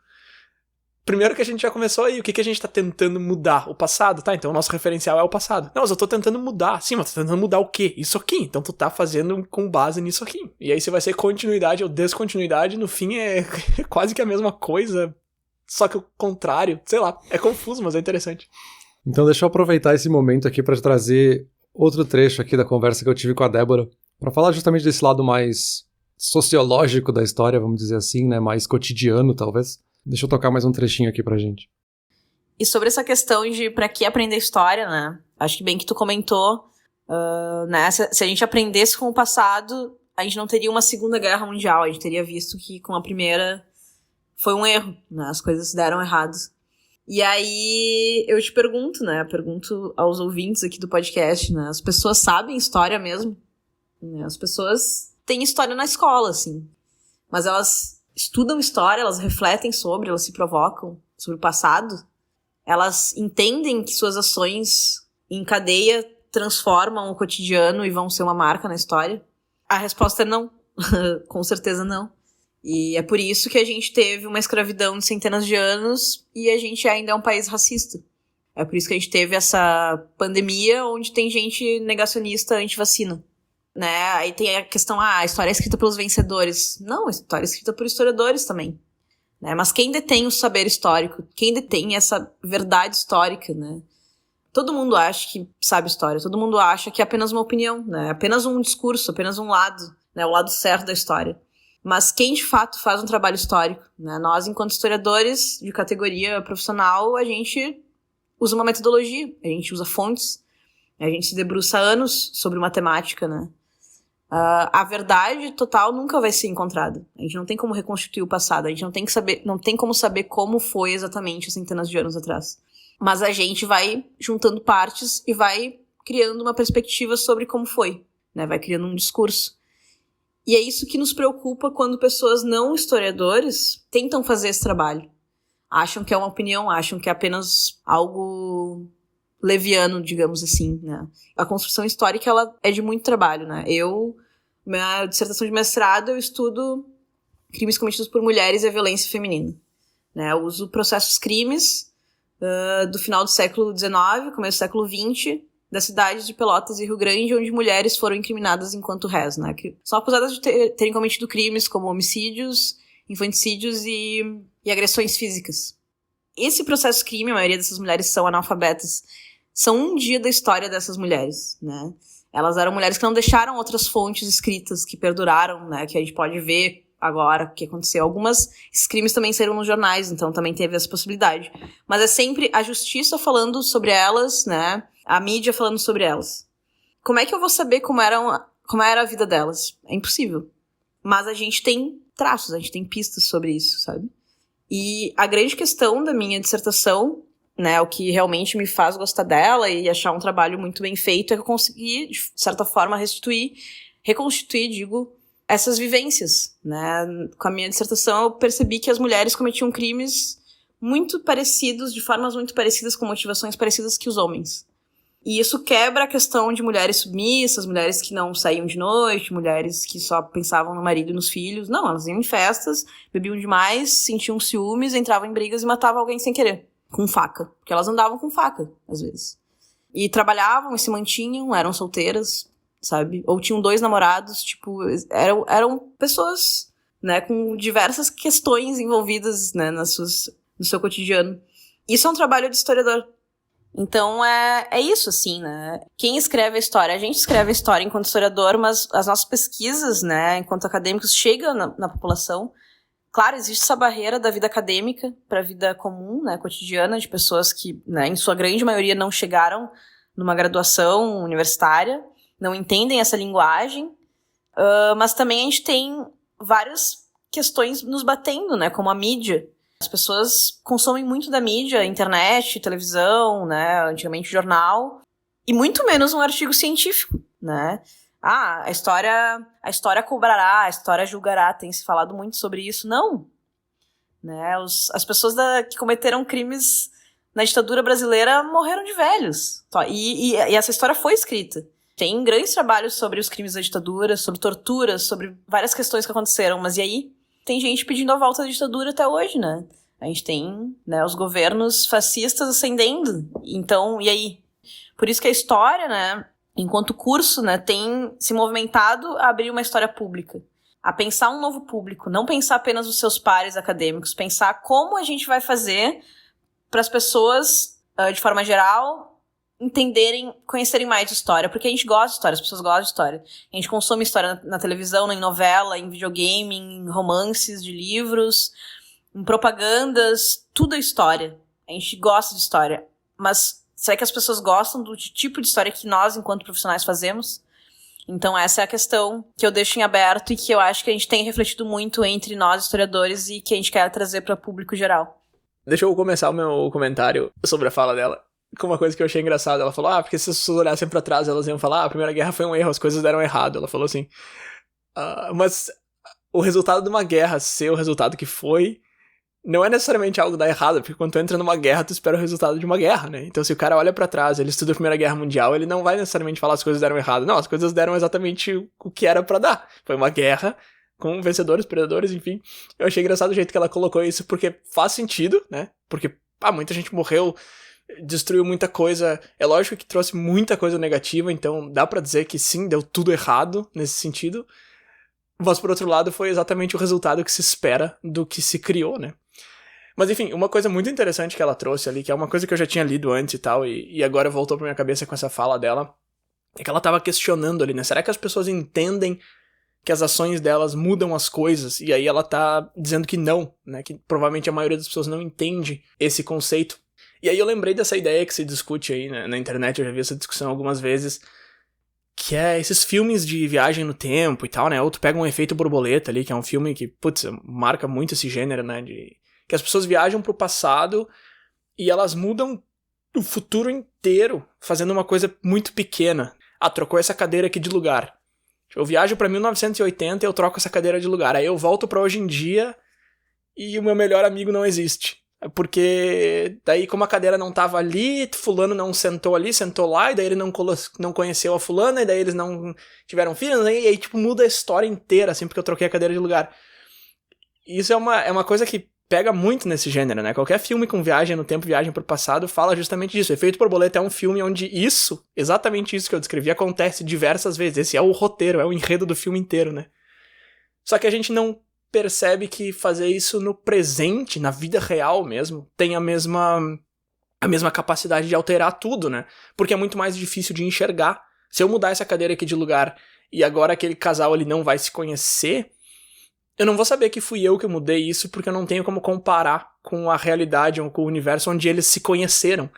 primeiro que a gente já começou aí, o que a gente tá tentando mudar? O passado, tá? Então o nosso referencial é o passado. Não, mas eu tô tentando mudar. Sim, mas tô tentando mudar o quê? Isso aqui. Então tu tá fazendo com base nisso aqui. E aí se vai ser continuidade ou descontinuidade, no fim é quase que a mesma coisa, só que o contrário. Sei lá, é confuso, mas é interessante. Então deixa eu aproveitar esse momento aqui para trazer outro trecho aqui da conversa que eu tive com a Débora, para falar justamente desse lado mais sociológico da história, vamos dizer assim, né? Mais cotidiano, talvez. Deixa eu tocar mais um trechinho aqui pra gente. E sobre essa questão de pra que aprender história, né? Acho que bem que tu comentou, né? Se a gente aprendesse com o passado, a gente não teria uma Segunda Guerra Mundial. A gente teria visto que com a primeira foi um erro, né? As coisas deram errado. E aí eu te pergunto, né? Pergunto aos ouvintes aqui do podcast, né? As pessoas sabem história mesmo? Né? As pessoas têm história na escola, assim. Mas elas estudam história, elas refletem sobre, elas se provocam sobre o passado, elas entendem que suas ações em cadeia transformam o cotidiano e vão ser uma marca na história? A resposta é não. Com certeza não. E é por isso que a gente teve uma escravidão de centenas de anos e a gente ainda é um país racista. É por isso que a gente teve essa pandemia onde tem gente negacionista anti-vacina. Né? Aí tem a questão, a história é escrita pelos vencedores. Não, a história é escrita por historiadores também. Né? Mas quem detém o saber histórico? Quem detém essa verdade histórica, né? Todo mundo acha que sabe história, todo mundo acha que é apenas uma opinião, né? Apenas um discurso, apenas um lado, né? O lado certo da história. Mas quem de fato faz um trabalho histórico? Né? Nós, enquanto historiadores de categoria profissional, a gente usa uma metodologia, a gente usa fontes, a gente se debruça anos sobre matemática, né? A verdade total nunca vai ser encontrada. A gente não tem como reconstituir o passado, a gente não tem como saber como foi exatamente há centenas de anos atrás. Mas a gente vai juntando partes e vai criando uma perspectiva sobre como foi, né? Vai criando um discurso. E é isso que nos preocupa quando pessoas não historiadores tentam fazer esse trabalho. Acham que é uma opinião, acham que é apenas algo leviano, digamos assim, né? A construção histórica, ela é de muito trabalho, né? Minha dissertação de mestrado, eu estudo crimes cometidos por mulheres e a violência feminina. Né? Eu uso processos crimes do final do século XIX, começo do século XX, das cidades de Pelotas e Rio Grande, onde mulheres foram incriminadas enquanto réis, né? Que são acusadas de terem cometido crimes como homicídios, infanticídios e agressões físicas. Esse processo crime, a maioria dessas mulheres são analfabetas, são um dia da história dessas mulheres, né? Elas eram mulheres que não deixaram outras fontes escritas que perduraram, né? Que a gente pode ver agora o que aconteceu. Esses crimes também saíram nos jornais, então também teve essa possibilidade. Mas é sempre a justiça falando sobre elas, né? A mídia falando sobre elas. Como é que eu vou saber como era a vida delas? É impossível. Mas a gente tem traços, a gente tem pistas sobre isso, sabe? E a grande questão da minha dissertação, né, o que realmente me faz gostar dela e achar um trabalho muito bem feito, é que eu consegui, de certa forma, reconstituir, essas vivências, né. Com a minha dissertação eu percebi que as mulheres cometiam crimes muito parecidos, de formas muito parecidas, com motivações parecidas que os homens. E isso quebra a questão de mulheres submissas, mulheres que não saíam de noite, mulheres que só pensavam no marido e nos filhos. Não, elas iam em festas, bebiam demais, sentiam ciúmes, entravam em brigas e matavam alguém sem querer. Com faca. Porque elas andavam com faca, às vezes. E trabalhavam e se mantinham, eram solteiras, sabe? Ou tinham 2 namorados, tipo, eram pessoas, né, com diversas questões envolvidas, né, no seu cotidiano. Isso é um trabalho de historiador. Então é isso, assim, né? Quem escreve a história? A gente escreve a história enquanto historiador, mas as nossas pesquisas, né, enquanto acadêmicos, chegam na população. Claro, existe essa barreira da vida acadêmica para a vida comum, né, cotidiana, de pessoas que, né, em sua grande maioria não chegaram numa graduação universitária, não entendem essa linguagem, mas também a gente tem várias questões nos batendo, né, como a mídia. As pessoas consomem muito da mídia, internet, televisão, né, antigamente jornal, e muito menos um artigo científico, né. a história cobrará, a história julgará, tem se falado muito sobre isso. Não. Né? As pessoas que cometeram crimes na ditadura brasileira morreram de velhos. E essa história foi escrita. Tem grandes trabalhos sobre os crimes da ditadura, sobre torturas, sobre várias questões que aconteceram. Mas e aí? Tem gente pedindo a volta da ditadura até hoje, né? A gente tem, né, os governos fascistas ascendendo. Então, e aí? Por isso que a história, né, enquanto curso, né, tem se movimentado a abrir uma história pública. A pensar um novo público. Não pensar apenas os seus pares acadêmicos. Pensar como a gente vai fazer para as pessoas, de forma geral, entenderem, conhecerem mais de história. Porque a gente gosta de história, as pessoas gostam de história. A gente consome história na televisão, em novela, em videogame, em romances de livros, em propagandas, tudo é história. A gente gosta de história. Mas será que as pessoas gostam do tipo de história que nós, enquanto profissionais, fazemos? Então essa é a questão que eu deixo em aberto e que eu acho que a gente tem refletido muito entre nós, historiadores, e que a gente quer trazer para o público geral. Deixa eu começar o meu comentário sobre a fala dela com uma coisa que eu achei engraçada. Ela falou, porque se as pessoas olhassem pra trás, elas iam falar, a Primeira Guerra foi um erro, as coisas deram errado. Ela falou assim, mas o resultado de uma guerra ser o resultado que foi, não é necessariamente algo dar errado, porque quando tu entra numa guerra, tu espera o resultado de uma guerra, né? Então se o cara olha pra trás, ele estuda a Primeira Guerra Mundial, ele não vai necessariamente falar as coisas deram errado. Não, as coisas deram exatamente o que era pra dar. Foi uma guerra com vencedores, perdedores, enfim. Eu achei engraçado o jeito que ela colocou isso, porque faz sentido, né? Porque, muita gente morreu, destruiu muita coisa. É lógico que trouxe muita coisa negativa, então dá pra dizer que sim, deu tudo errado nesse sentido. Mas, por outro lado, foi exatamente o resultado que se espera do que se criou, né? Mas, enfim, uma coisa muito interessante que ela trouxe ali, que é uma coisa que eu já tinha lido antes e tal, e agora voltou pra minha cabeça com essa fala dela, é que ela tava questionando ali, né? Será que as pessoas entendem que as ações delas mudam as coisas? E aí ela tá dizendo que não, né? Que provavelmente a maioria das pessoas não entende esse conceito. E aí eu lembrei dessa ideia que se discute aí, né, na internet, eu já vi essa discussão algumas vezes, que é esses filmes de viagem no tempo e tal, né? Ou tu pega um Efeito Borboleta ali, que é um filme que, marca muito esse gênero, né? Que as pessoas viajam pro passado e elas mudam o futuro inteiro fazendo uma coisa muito pequena. Trocou essa cadeira aqui de lugar. Eu viajo pra 1980 e eu troco essa cadeira de lugar. Aí eu volto pra hoje em dia e o meu melhor amigo não existe. Porque daí, como a cadeira não tava ali, fulano não sentou ali, sentou lá, e daí ele não conheceu a fulana, e daí eles não tiveram filhos, e aí, muda a história inteira, assim, porque eu troquei a cadeira de lugar. Isso é uma coisa que pega muito nesse gênero, né? Qualquer filme com viagem no tempo, viagem pro passado, fala justamente disso. Efeito Borboleta é um filme onde exatamente isso que eu descrevi, acontece diversas vezes. Esse é o roteiro, é o enredo do filme inteiro, né? Só que a gente não percebe que fazer isso no presente, na vida real mesmo, tem a mesma capacidade de alterar tudo, né? Porque é muito mais difícil de enxergar. Se eu mudar essa cadeira aqui de lugar e agora aquele casal ele não vai se conhecer, eu não vou saber que fui eu que mudei isso, porque eu não tenho como comparar com a realidade ou com o universo onde eles se conheceram.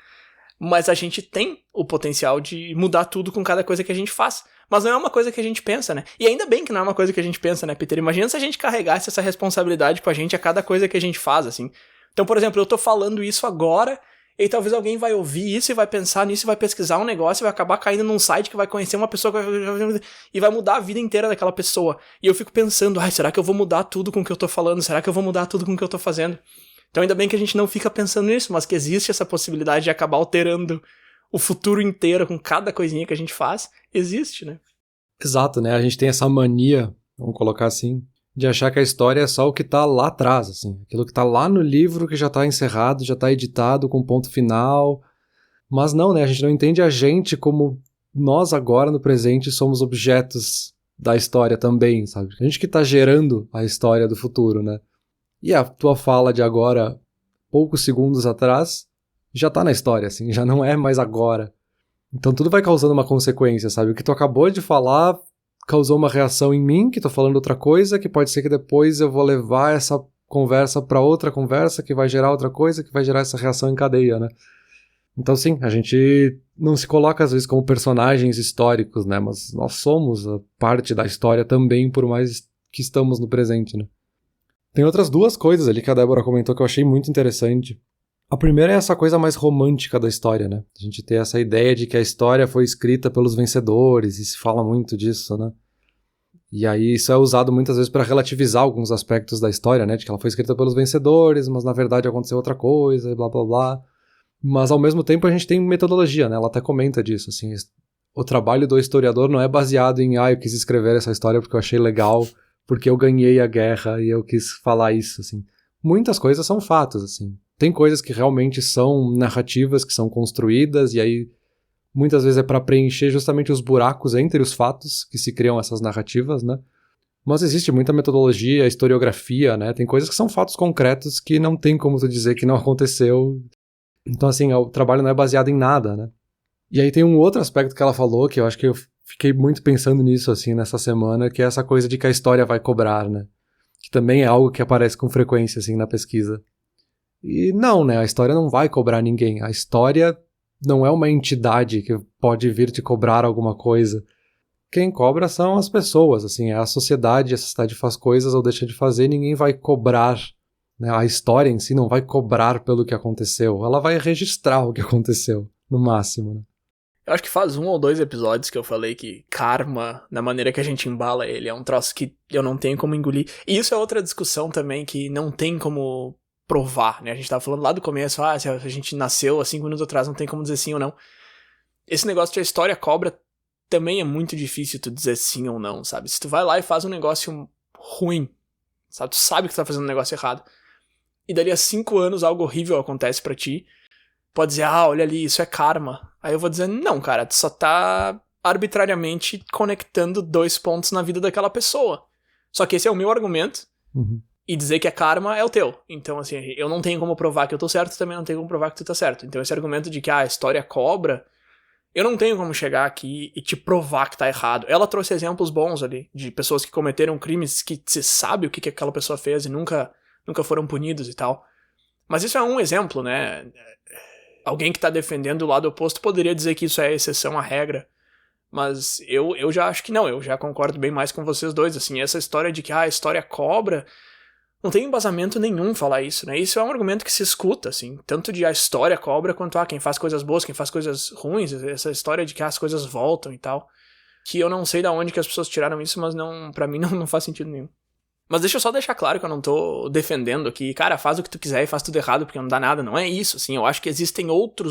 Mas a gente tem o potencial de mudar tudo com cada coisa que a gente faz. Mas não é uma coisa que a gente pensa, né? E ainda bem que não é uma coisa que a gente pensa, né, Peter? Imagina se a gente carregasse essa responsabilidade com a gente a cada coisa que a gente faz, assim. Então, por exemplo, eu tô falando isso agora, e talvez alguém vai ouvir isso e vai pensar nisso e vai pesquisar um negócio e vai acabar caindo num site que vai conhecer uma pessoa e vai mudar a vida inteira daquela pessoa. E eu fico pensando, será que eu vou mudar tudo com o que eu tô falando? Será que eu vou mudar tudo com o que eu tô fazendo? Então ainda bem que a gente não fica pensando nisso, mas que existe essa possibilidade de acabar alterando o futuro inteiro com cada coisinha que a gente faz. Existe, né? Exato, né? A gente tem essa mania, vamos colocar assim, de achar que a história é só o que tá lá atrás, assim. Aquilo que tá lá no livro que já tá encerrado, já tá editado com ponto final. Mas não, né? A gente não entende a gente como nós agora, no presente, somos objetos da história também, sabe? A gente que tá gerando a história do futuro, né? E a tua fala de agora, poucos segundos atrás, já tá na história, assim, já não é mais agora. Então tudo vai causando uma consequência, sabe? O que tu acabou de falar causou uma reação em mim, que tô falando outra coisa, que pode ser que depois eu vou levar essa conversa pra outra conversa, que vai gerar outra coisa, que vai gerar essa reação em cadeia, né? Então sim, a gente não se coloca às vezes como personagens históricos, né? Mas nós somos a parte da história também, por mais que estamos no presente, né? Tem outras duas coisas ali que a Débora comentou que eu achei muito interessante. A primeira é essa coisa mais romântica da história, né? A gente tem essa ideia de que a história foi escrita pelos vencedores, e se fala muito disso, né? E aí isso é usado muitas vezes para relativizar alguns aspectos da história, né? De que ela foi escrita pelos vencedores, mas na verdade aconteceu outra coisa, e blá blá blá. Mas ao mesmo tempo a gente tem metodologia, né? Ela até comenta disso, assim. O trabalho do historiador não é baseado em eu quis escrever essa história porque eu achei legal, porque eu ganhei a guerra e eu quis falar isso, assim. Muitas coisas são fatos, assim. Tem coisas que realmente são narrativas, que são construídas, e aí muitas vezes é para preencher justamente os buracos entre os fatos que se criam essas narrativas, né? Mas existe muita metodologia, historiografia, né? Tem coisas que são fatos concretos que não tem como tu dizer que não aconteceu. Então, assim, o trabalho não é baseado em nada, né? E aí tem um outro aspecto que ela falou, que eu acho que eu fiquei muito pensando nisso, assim, nessa semana, que é essa coisa de que a história vai cobrar, né? Que também é algo que aparece com frequência, assim, na pesquisa. E não, né? A história não vai cobrar ninguém. A história não é uma entidade que pode vir te cobrar alguma coisa. Quem cobra são as pessoas, assim, é a sociedade faz coisas ou deixa de fazer, ninguém vai cobrar, né? A história em si não vai cobrar pelo que aconteceu, ela vai registrar o que aconteceu, no máximo, né? Eu acho que faz 1 ou 2 episódios que eu falei que karma, na maneira que a gente embala ele, é um troço que eu não tenho como engolir. E isso é outra discussão também que não tem como provar, né? A gente tava falando lá do começo, se a gente nasceu há 5 minutos atrás, não tem como dizer sim ou não. Esse negócio de a história cobra também é muito difícil tu dizer sim ou não, sabe? Se tu vai lá e faz um negócio ruim, sabe? Tu sabe que tu tá fazendo um negócio errado. E dali a 5 anos algo horrível acontece pra ti. Pode dizer, olha ali, isso é karma. Aí eu vou dizer, não, cara, tu só tá arbitrariamente conectando 2 pontos na vida daquela pessoa. Só que esse é o meu argumento. Uhum. E dizer que é karma é o teu. Então, assim, eu não tenho como provar que eu tô certo, também não tenho como provar que tu tá certo. Então esse argumento de que a história cobra, eu não tenho como chegar aqui e te provar que tá errado. Ela trouxe exemplos bons ali, de pessoas que cometeram crimes que se sabe o que aquela pessoa fez e nunca foram punidos e tal. Mas isso é um exemplo, né? Alguém que tá defendendo o lado oposto poderia dizer que isso é exceção à regra. Mas eu já acho que não, eu já concordo bem mais com vocês dois, assim, essa história de que a história cobra, não tem embasamento nenhum falar isso, né? Isso é um argumento que se escuta, assim, tanto de a história cobra quanto quem faz coisas boas, quem faz coisas ruins, essa história de que as coisas voltam e tal, que eu não sei de onde que as pessoas tiraram isso, mas não, pra mim não faz sentido nenhum. Mas deixa eu só deixar claro que eu não tô defendendo aqui, cara, faz o que tu quiser e faz tudo errado porque não dá nada, não é isso, assim, eu acho que existem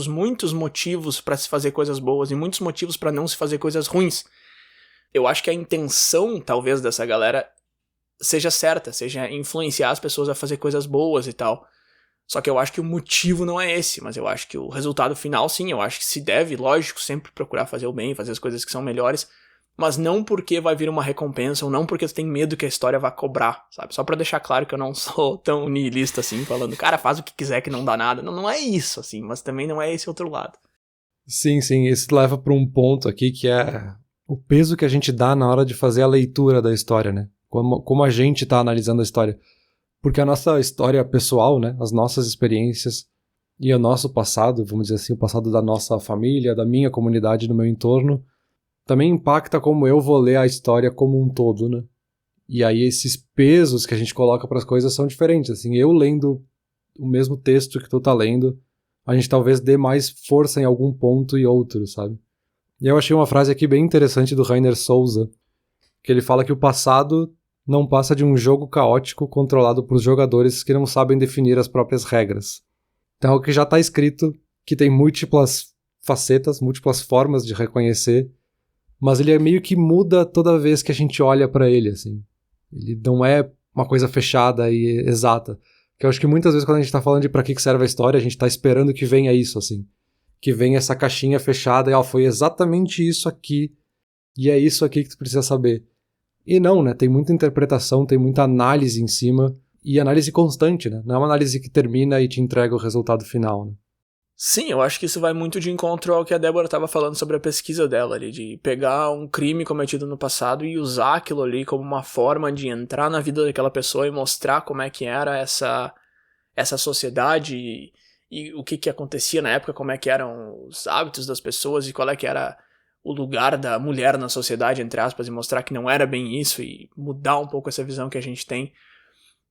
muitos motivos pra se fazer coisas boas e muitos motivos pra não se fazer coisas ruins. Eu acho que a intenção, talvez, dessa galera seja certa, seja influenciar as pessoas a fazer coisas boas e tal. Só que eu acho que o motivo não é esse, mas eu acho que o resultado final, sim, eu acho que se deve, lógico, sempre procurar fazer o bem, fazer as coisas que são melhores, mas não porque vai vir uma recompensa, ou não porque tu tem medo que a história vá cobrar, sabe? Só pra deixar claro que eu não sou tão nihilista assim, falando, cara, faz o que quiser que não dá nada. Não é isso, assim, mas também não é esse outro lado. Sim, isso leva para um ponto aqui que é o peso que a gente dá na hora de fazer a leitura da história, né? Como a gente tá analisando a história. Porque a nossa história pessoal, né? As nossas experiências e o nosso passado, vamos dizer assim, o passado da nossa família, da minha comunidade, do meu entorno, também impacta como eu vou ler a história como um todo, né? E aí esses pesos que a gente coloca para as coisas são diferentes, assim, eu lendo o mesmo texto que tu tá lendo, a gente talvez dê mais força em algum ponto e outro, sabe? E eu achei uma frase aqui bem interessante do Rainer Souza, que ele fala que o passado não passa de um jogo caótico controlado por jogadores que não sabem definir as próprias regras. Então é o que já tá escrito, que tem múltiplas facetas, múltiplas formas de reconhecer, mas ele meio que muda toda vez que a gente olha pra ele, assim. Ele não é uma coisa fechada e exata. Que eu acho que muitas vezes quando a gente tá falando de pra que serve a história, a gente tá esperando que venha isso, assim. Que venha essa caixinha fechada e, foi exatamente isso aqui, e é isso aqui que tu precisa saber. E não, né? Tem muita interpretação, tem muita análise em cima, e análise constante, né? Não é uma análise que termina e te entrega o resultado final, né? Sim, eu acho que isso vai muito de encontro ao que a Débora estava falando sobre a pesquisa dela ali, de pegar um crime cometido no passado e usar aquilo ali como uma forma de entrar na vida daquela pessoa e mostrar como é que era essa sociedade e o que acontecia na época, como é que eram os hábitos das pessoas e qual é que era o lugar da mulher na sociedade, entre aspas, e mostrar que não era bem isso e mudar um pouco essa visão que a gente tem.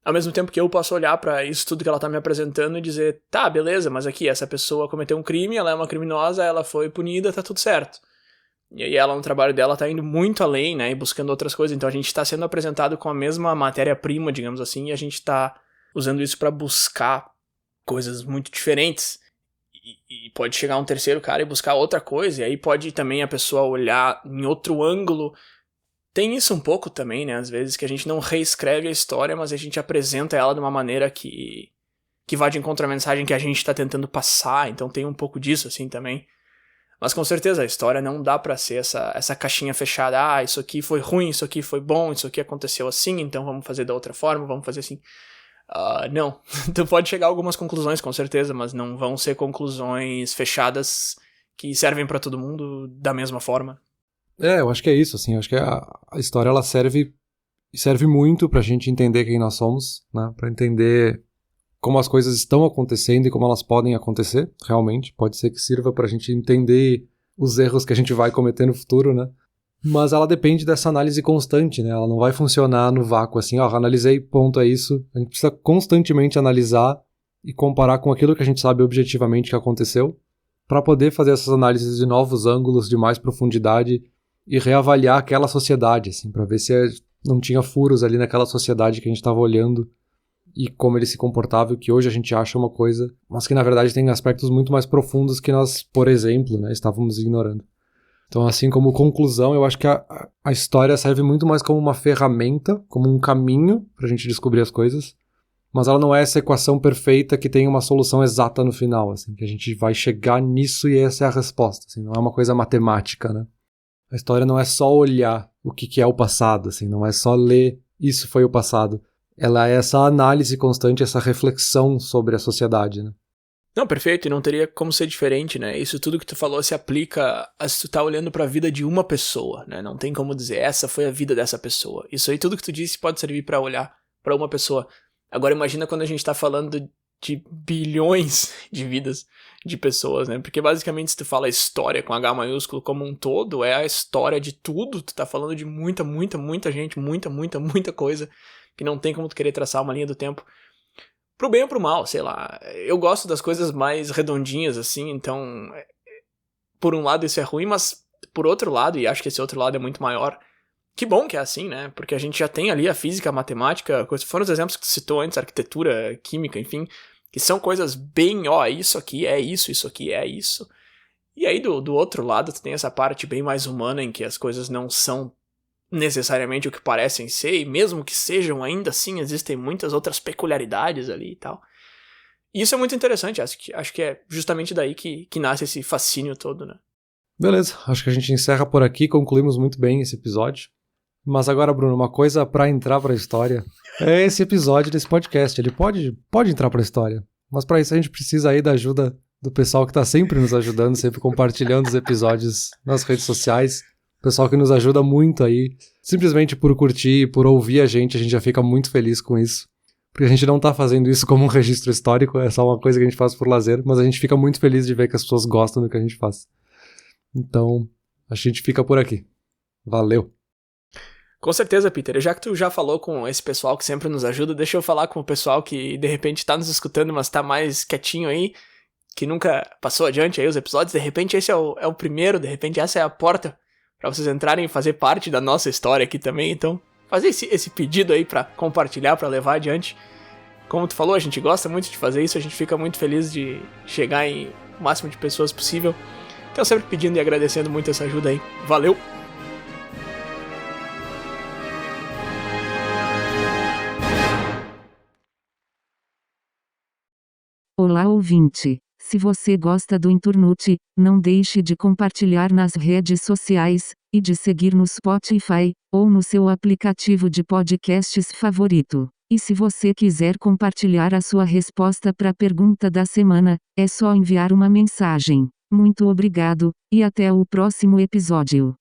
Ao mesmo tempo que eu posso olhar pra isso tudo que ela tá me apresentando e dizer, tá, beleza, mas aqui, essa pessoa cometeu um crime, ela é uma criminosa, ela foi punida, tá tudo certo. E aí ela, no trabalho dela, tá indo muito além, né, e buscando outras coisas. Então a gente tá sendo apresentado com a mesma matéria-prima, digamos assim, e a gente tá usando isso pra buscar coisas muito diferentes. E pode chegar um terceiro cara e buscar outra coisa, e aí pode também a pessoa olhar em outro ângulo. Tem isso um pouco também, né, às vezes, que a gente não reescreve a história, mas a gente apresenta ela de uma maneira que vai de encontro à mensagem que a gente tá tentando passar, então tem um pouco disso, assim, também. Mas com certeza a história não dá pra ser essa caixinha fechada, isso aqui foi ruim, isso aqui foi bom, isso aqui aconteceu assim, então vamos fazer da outra forma, vamos fazer assim. Não, tu pode chegar a algumas conclusões, com certeza, mas não vão ser conclusões fechadas que servem pra todo mundo da mesma forma. Eu acho que é isso, assim, eu acho que a história ela serve muito pra gente entender quem nós somos, né, pra entender como as coisas estão acontecendo e como elas podem acontecer, realmente, pode ser que sirva pra gente entender os erros que a gente vai cometer no futuro, né, mas ela depende dessa análise constante, né, ela não vai funcionar no vácuo, assim, analisei, ponto, é isso, a gente precisa constantemente analisar e comparar com aquilo que a gente sabe objetivamente que aconteceu, pra poder fazer essas análises de novos ângulos, de mais profundidade, e reavaliar aquela sociedade, assim, pra ver se não tinha furos ali naquela sociedade que a gente estava olhando e como ele se comportava, e que hoje a gente acha uma coisa, mas que na verdade tem aspectos muito mais profundos que nós, por exemplo, né, estávamos ignorando. Então, assim, como conclusão, eu acho que a história serve muito mais como uma ferramenta, como um caminho pra gente descobrir as coisas, mas ela não é essa equação perfeita que tem uma solução exata no final, assim, que a gente vai chegar nisso e essa é a resposta, assim, não é uma coisa matemática, né? A história não é só olhar o que é o passado, assim, não é só ler isso foi o passado. Ela é essa análise constante, essa reflexão sobre a sociedade, né? Não, perfeito, e não teria como ser diferente, né? Isso tudo que tu falou se aplica a se tu tá olhando pra vida de uma pessoa, né? Não tem como dizer, essa foi a vida dessa pessoa. Isso aí, tudo que tu disse pode servir pra olhar pra uma pessoa. Agora imagina quando a gente tá falando de bilhões de vidas de pessoas, né? Porque basicamente se tu fala história com H maiúsculo como um todo, é a história de tudo. Tu tá falando de muita, muita, muita gente, muita, muita, muita coisa, que não tem como tu querer traçar uma linha do tempo. Pro bem ou pro mal, sei lá. Eu gosto das coisas mais redondinhas, assim, então por um lado isso é ruim, mas por outro lado, e acho que esse outro lado é muito maior, que bom que é assim, né? Porque a gente já tem ali a física, a matemática, foram os exemplos que tu citou antes, arquitetura, química, enfim, que são coisas bem, isso aqui é isso aqui é isso. E aí do outro lado tu tem essa parte bem mais humana em que as coisas não são necessariamente o que parecem ser, e mesmo que sejam, ainda assim existem muitas outras peculiaridades ali e tal. E isso é muito interessante, acho que é justamente daí que nasce esse fascínio todo, né? Beleza, acho que a gente encerra por aqui, concluímos muito bem esse episódio. Mas agora, Bruno, uma coisa pra entrar pra história é esse episódio desse podcast. Ele pode entrar pra história, mas pra isso a gente precisa aí da ajuda do pessoal que tá sempre nos ajudando, sempre compartilhando os episódios nas redes sociais. Pessoal que nos ajuda muito aí, simplesmente por curtir, por ouvir a gente já fica muito feliz com isso. Porque a gente não tá fazendo isso como um registro histórico, é só uma coisa que a gente faz por lazer, mas a gente fica muito feliz de ver que as pessoas gostam do que a gente faz. Então, a gente fica por aqui. Valeu! Com certeza, Peter. Já que tu já falou com esse pessoal que sempre nos ajuda, deixa eu falar com o pessoal que de repente tá nos escutando, mas tá mais quietinho aí, que nunca passou adiante aí os episódios. De repente esse é o primeiro, de repente essa é a porta pra vocês entrarem e fazer parte da nossa história aqui também. Então, fazer esse pedido aí pra compartilhar, pra levar adiante. Como tu falou, a gente gosta muito de fazer isso, a gente fica muito feliz de chegar em o máximo de pessoas possível. Então, sempre pedindo e agradecendo muito essa ajuda aí. Valeu! Olá, ouvinte! Se você gosta do Inturnute, não deixe de compartilhar nas redes sociais, e de seguir no Spotify, ou no seu aplicativo de podcasts favorito. E se você quiser compartilhar a sua resposta para a pergunta da semana, é só enviar uma mensagem. Muito obrigado, e até o próximo episódio.